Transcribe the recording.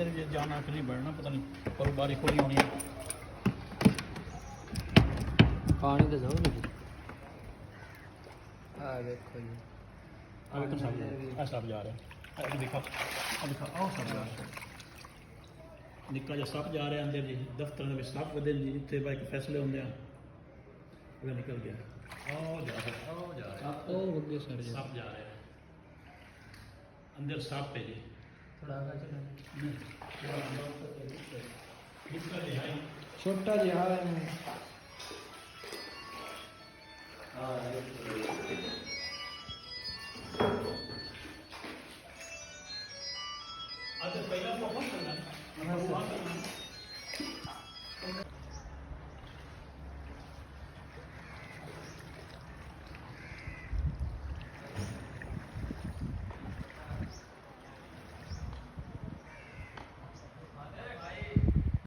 अंदर जाना फिर नहीं बढ़ना पता नहीं और बारी खोली होनी है पानी तो जाओ नहीं आ देखो जी अब तो सब जा रहे हैं अब देखो आओ सब जा रहे हैं निक्का जिहा सप जा रहा अंदर जी दफ्तर में सप वधे जी जिथे बाइक फैसले होंगे वह निकल गया आओ जा रहे और वगे सर जी सप जा रहे हैं अंदर सप है जी थोड़ा आगे चला निक्का जिहा है छोटा जिहा है आज पहला फोकस करना है